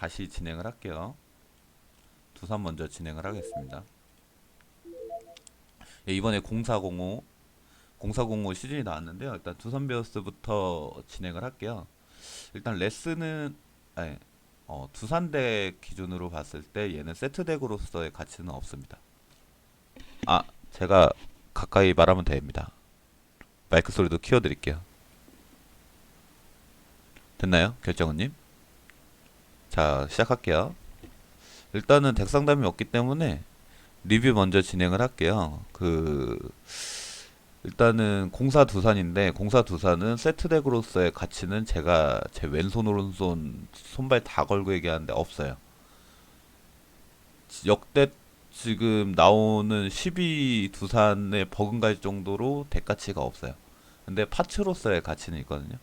다시 진행을 할게요. 두산 먼저 진행을 하겠습니다. 예, 이번에 0405 시즌이 나왔는데요. 일단 두산 베어스부터 진행을 할게요. 일단 레슨은 아니, 두산 덱 기준으로 봤을 때 얘는 세트 덱으로서의 가치는 없습니다. 아, 제가 가까이 말하면 됩니다. 마이크 소리도 키워드릴게요. 됐나요, 결정은님? 자, 시작할게요. 일단은 덱 상담이 없기 때문에 리뷰 먼저 진행을 할게요. 일단은 공사 두산인데 공사 두산은 세트 덱으로서의 가치는 제가 제 왼손 오른손 손발 다 걸고 얘기하는데 없어요. 역대 지금 나오는 12 두산에 버금갈 정도로 덱 가치가 없어요. 근데 파츠로서의 가치는 있거든요.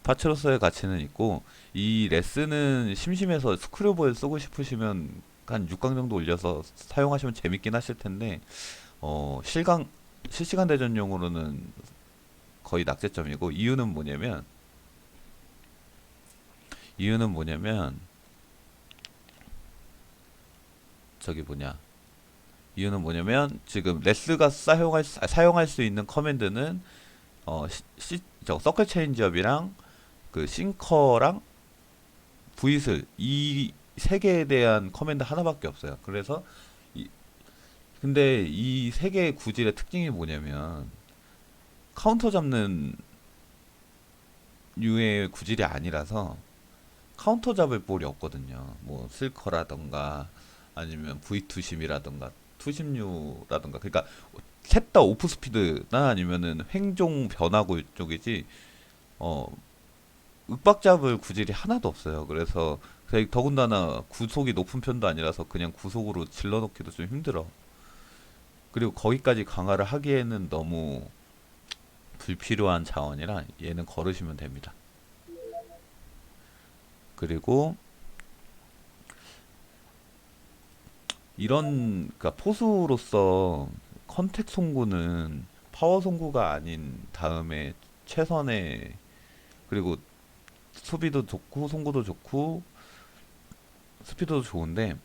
파츠로서의 가치는 있고 이 레슨은 심심해서 스크류볼 쓰고 싶으시면 한 6강 정도 올려서 사용하시면 재밌긴 하실 텐데 실강 실시간 대전용으로는 거의 낙제점이고 이유는 뭐냐면 저기 뭐냐 이유는 뭐냐면 지금 레스가 사용할 수 있는 커맨드는 저 서클 체인지업이랑 그 싱커랑 브이슬 이 세 개에 대한 커맨드 하나밖에 없어요. 그래서 이, 근데 이 세 개의 구질의 특징이 뭐냐면 카운터 잡는 류의 구질이 아니라서 카운터 잡을 볼이 없거든요. 뭐 슬커라던가 아니면 V2심이라던가 투심류라던가 그러니까 셋 다 오프 스피드나 아니면은 횡종 변화구 쪽이지 어 윽박 잡을 구질이 하나도 없어요. 그래서 더군다나 구속이 높은 편도 아니라서 그냥 구속으로 질러넣기도 좀 힘들어. 그리고 거기까지 강화를 하기에는 너무 불필요한 자원이라 얘는 걸으시면 됩니다. 그리고 그러니까 포수로서 컨택 송구는 파워 송구가 아닌 다음에 최선의 그리고 수비도 좋고 송구도 좋고 스피드도 좋은데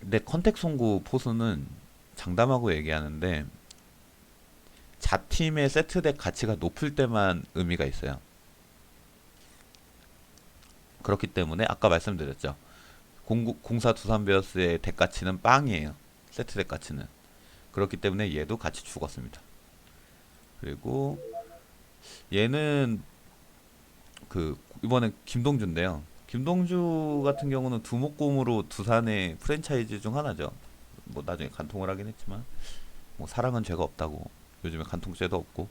내 컨택 송구 포수는 장담하고 얘기하는데 자팀의 세트덱 가치가 높을 때만 의미가 있어요. 그렇기 때문에 아까 말씀드렸죠. 공사 두산 베어스의 덱 가치는 빵이에요. 세트 덱 가치는. 그렇기 때문에 얘도 같이 죽었습니다. 그리고 얘는 이번엔 김동주인데요. 김동주 같은 경우는 두목곰으로 두산의 프랜차이즈 중 하나죠. 뭐 나중에 간통을 하긴 했지만 뭐 사랑은 죄가 없다고 요즘에 간통죄도 없고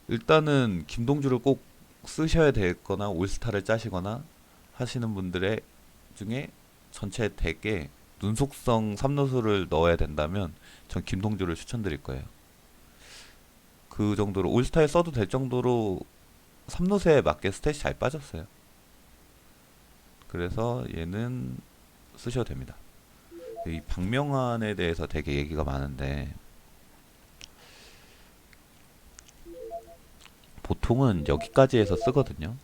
일단은 김동주를 꼭 쓰셔야 되거나 올스타를 짜시거나 하시는 분들의 중에 전체 덱에 눈속성 3루수를 넣어야 된다면 전 김동주를 추천드릴 거예요. 그 정도로 올스타에 써도 될 정도로 3루수에 맞게 스탯이 잘 빠졌어요. 그래서 얘는 쓰셔도 됩니다. 이 박명환에 대해서 되게 얘기가 많은데 보통은 여기까지 해서 쓰거든요.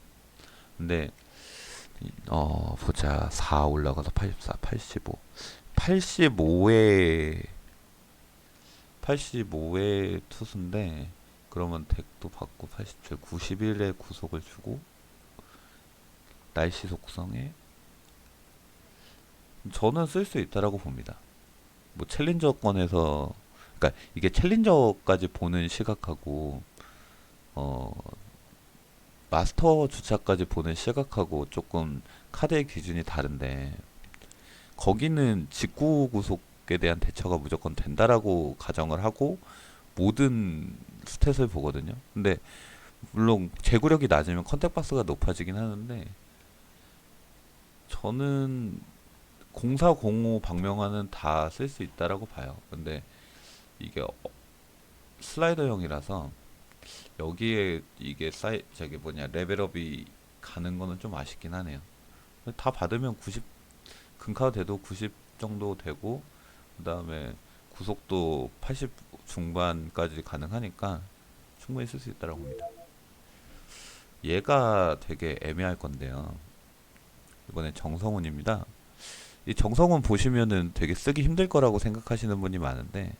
근데 보자. 4 올라가서 84, 85. 85에 85의 투수인데 그러면 덱도 받고 87, 91의 구속을 주고 날씨 속성에 저는 쓸 수 있다라고 봅니다. 뭐 챌린저권에서 그러니까 이게 챌린저까지 보는 시각하고 어 마스터 주차까지 보는 시각하고 조금 카드의 기준이 다른데 거기는 직구 구속에 대한 대처가 무조건 된다라고 가정을 하고 모든 스탯을 보거든요. 근데 물론 제구력이 낮으면 컨택박스가 높아지긴 하는데 저는 0405 박명환은 다 쓸 수 있다라고 봐요. 근데 이게 슬라이더형이라서 여기에 이게 저기 뭐냐 레벨업이 가는 거는 좀 아쉽긴 하네요. 다 받으면 90 금카드 돼도 90 정도 되고 그다음에 구속도 80 중반까지 가능하니까 충분히 쓸 수 있다고 봅니다. 얘가 되게 애매할 건데요. 이번에 정성훈입니다. 이 정성훈 보시면은 되게 쓰기 힘들 거라고 생각하시는 분이 많은데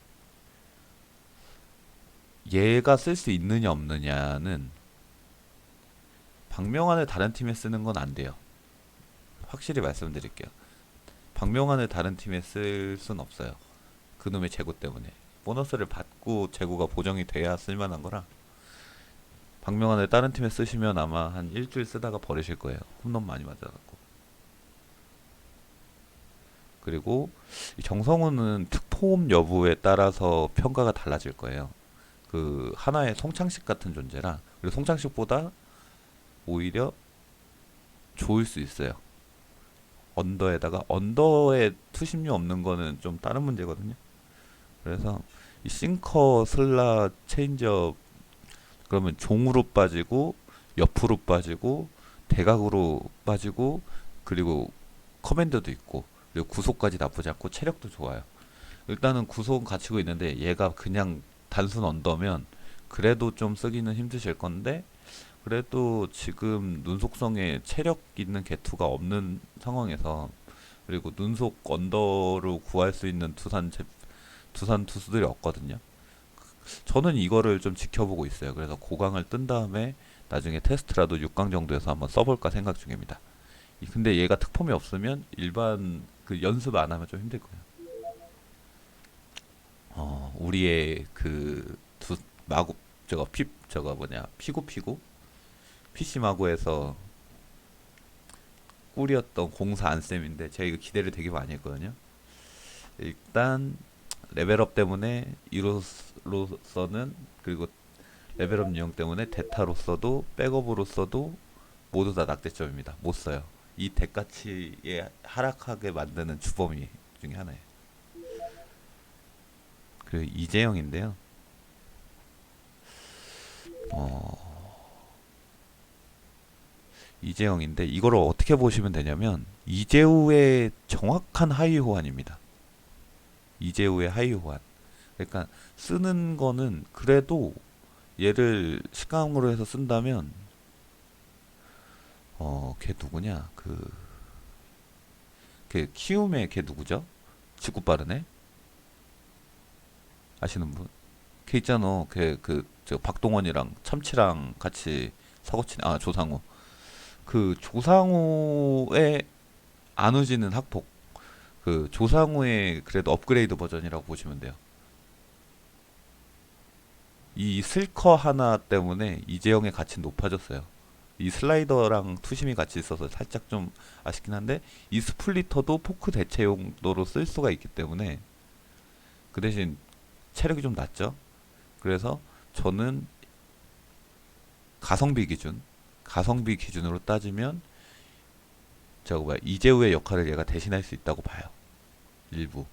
얘가 쓸 수 있느냐 없느냐는 박명환을 다른 팀에 쓰는 건 안 돼요. 확실히 말씀드릴게요. 박명환을 다른 팀에 쓸 순 없어요. 그놈의 재고 때문에. 보너스를 받고 재고가 보정이 돼야 쓸만한 거라 박명환을 다른 팀에 쓰시면 아마 한 일주일 쓰다가 버리실 거예요. 홈런 많이 맞아갖고. 그리고 이 정성훈은 특폼 여부에 따라서 평가가 달라질 거예요. 그 하나의 송창식 같은 존재라. 그리고 송창식보다 오히려 좋을 수 있어요. 언더에다가 언더에 투심류 없는 거는 좀 다른 문제거든요. 그래서 이 싱커, 슬라, 체인지업 그러면 종으로 빠지고 옆으로 빠지고 대각으로 빠지고 그리고 커맨드도 있고 그리고 구속까지 나쁘지 않고 체력도 좋아요. 일단은 구속은 갖추고 있는데 얘가 그냥 단순 언더면 그래도 좀 쓰기는 힘드실 건데 그래도 지금 눈속성에 체력 있는 개투가 없는 상황에서 그리고 눈속 언더로 구할 수 있는 두산 투수들이 없거든요. 저는 이거를 좀 지켜보고 있어요. 그래서 고강을 뜬 다음에 나중에 테스트라도 6강 정도에서 한번 써볼까 생각 중입니다. 근데 얘가 특폼이 없으면 일반 그 연습 안 하면 좀 힘들 거예요. 우리의 그 두 마구 저거 뭐냐 피구 PC 마구에서 꿀이었던 공사 안쌤인데 제가 이거 기대를 되게 많이 했거든요. 일단 레벨업 때문에 이로서는 그리고 레벨업 유형 때문에 대타로서도 백업으로서도 모두 다 낙제점입니다. 못 써요. 이 덱가치에 하락하게 만드는 주범이 중에 하나예요. 그리고 이재영인데요. 이재영인데 이거를 어떻게 보시면 되냐면 이재우의 정확한 하위 호환입니다. 이재우의 하위 호환. 그러니까 쓰는 거는 그래도 얘를 식강으로 해서 쓴다면 걔 누구냐? 걔 키움의 걔 누구죠? 직구 빠르네? 아시는 분? 걔 있잖아. 걔 박동원이랑 참치랑 같이 사고 치네. 아, 조상우. 그 조상우의 안우지는 학폭. 그 조상우의 그래도 업그레이드 버전이라고 보시면 돼요. 이 슬커 하나 때문에 이재영의 가치는 높아졌어요. 이 슬라이더랑 투심이 같이 있어서 살짝 좀 아쉽긴 한데 이 스플리터도 포크 대체 용도로 쓸 수가 있기 때문에 그 대신 체력이 좀 낮죠. 그래서 저는 가성비 기준으로 따지면 저거 뭐야 이재우의 역할을 얘가 대신할 수 있다고 봐요. 일부.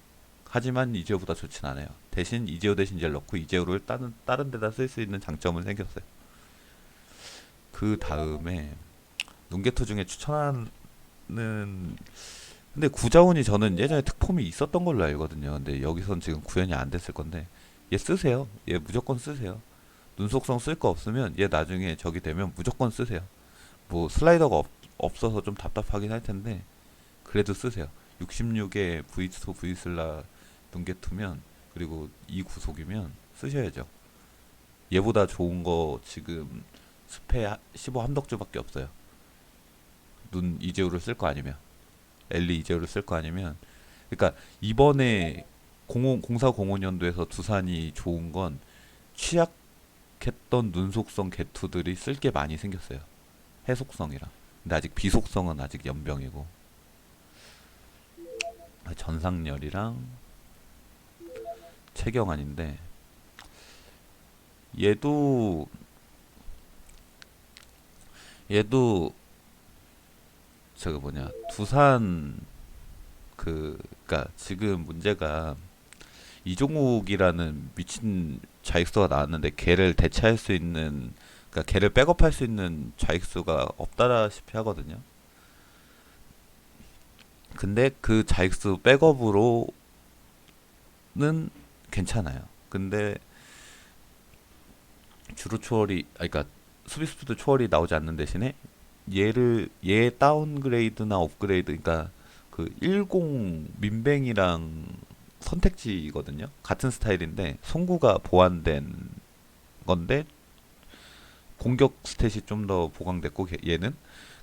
하지만 이재우보다 좋진 않아요. 대신 이재우 대신 얘를 넣고 이재우를 다른 데다 쓸 수 있는 장점은 생겼어요. 그 다음에 눈개토 중에 추천하는 근데 구자훈이 저는 예전에 특폼이 있었던 걸로 알거든요. 근데 여기선 지금 구현이 안 됐을 건데 얘 쓰세요. 얘 무조건 쓰세요. 눈속성 쓸 거 없으면 얘 나중에 저기 되면 무조건 쓰세요. 뭐 슬라이더가 없어서 좀 답답하긴 할 텐데 그래도 쓰세요. 66에 V2 V슬라 눈개투면 그리고 이 구속이면 쓰셔야죠. 얘보다 좋은 거 지금 스페 15 함덕주밖에 없어요. 눈 이재우를 쓸 거 아니면 엘리 이재우를 쓸 거 아니면 그러니까 이번에 0405년도에서 두산이 좋은 건 취약했던 눈속성 개투들이 쓸 게 많이 생겼어요. 해속성이랑. 근데 아직 비속성은 아직 연병이고 전상열이랑 최경환인데 얘도 얘도 저거 뭐냐 두산 그니까 지금 문제가 이종욱이라는 미친 좌익수가 나왔는데 걔를 대체할 수 있는 그러니까 걔를 백업할 수 있는 좌익수가 없다시피 하거든요. 근데 그 좌익수 백업으로는 괜찮아요. 근데 주루 추월이 그러니까 수비스피드 초월이 나오지 않는 대신에 얘 다운그레이드나 업그레이드, 그러니까 그 10 민뱅이랑 선택지거든요. 같은 스타일인데 송구가 보완된 건데 공격 스탯이 좀 더 보강됐고,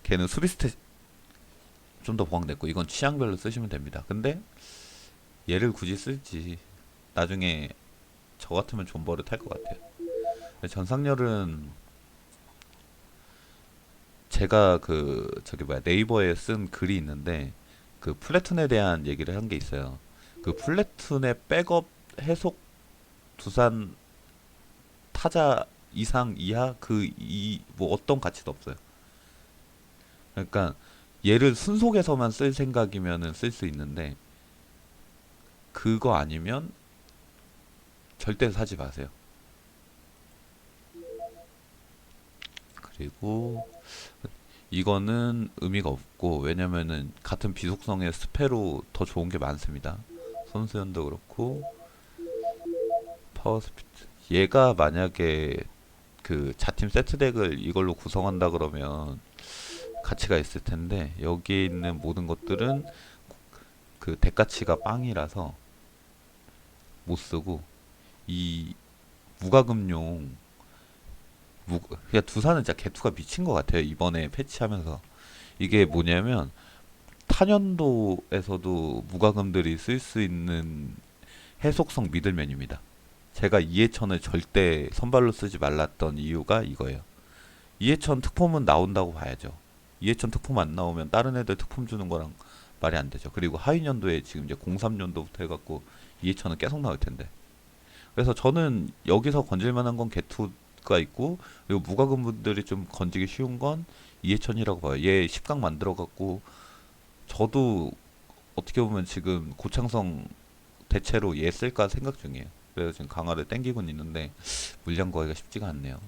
걔는 수비 스탯 좀 더 보강됐고, 이건 취향별로 쓰시면 됩니다. 근데 얘를 굳이 쓸지, 나중에 저 같으면 존버를 탈 것 같아요. 전상렬은 제가 그 저기 뭐야 네이버에 쓴 글이 있는데, 그 플래툰에 대한 얘기를 한 게 있어요. 그 플래툰의 백업 해속 두산 타자 이상 이하 그 이 뭐 어떤 가치도 없어요. 그러니까 얘를 순속에서만 쓸 생각이면은 쓸 수 있는데, 그거 아니면 절대 사지 마세요. 그리고 이거는 의미가 없고, 왜냐면은 같은 비속성의 스페로 더 좋은 게 많습니다. 손수연도 그렇고 파워 스피드. 얘가 만약에 그 자팀 세트 덱을 이걸로 구성한다 그러면 가치가 있을 텐데, 여기에 있는 모든 것들은 그 덱 가치가 빵이라서 못 쓰고, 이 무과금용 그냥 두산은 진짜 개투가 미친 것 같아요. 이번에 패치하면서 이게 뭐냐면, 타년도에서도 무과금들이 쓸 수 있는 해속성 미들맨입니다. 제가 이해천을 절대 선발로 쓰지 말랐던 이유가 이거예요. 이해천 특폼은 나온다고 봐야죠. 이해천 특폼 안 나오면 다른 애들 특폼 주는 거랑 말이 안 되죠. 그리고 하위년도에 지금 이제 03년도부터 해갖고 이해천은 계속 나올 텐데. 그래서 저는 여기서 건질 만한 건 개투가 있고, 그리고 무과금 분들이 좀 건지기 쉬운 건 이해천이라고 봐요. 얘 10강 만들어갖고 저도 어떻게 보면 지금 고창성 대체로 얘 쓸까 생각 중이에요. 그래서 지금 강화를 땡기고 있는데 물량 구하기가 쉽지가 않네요.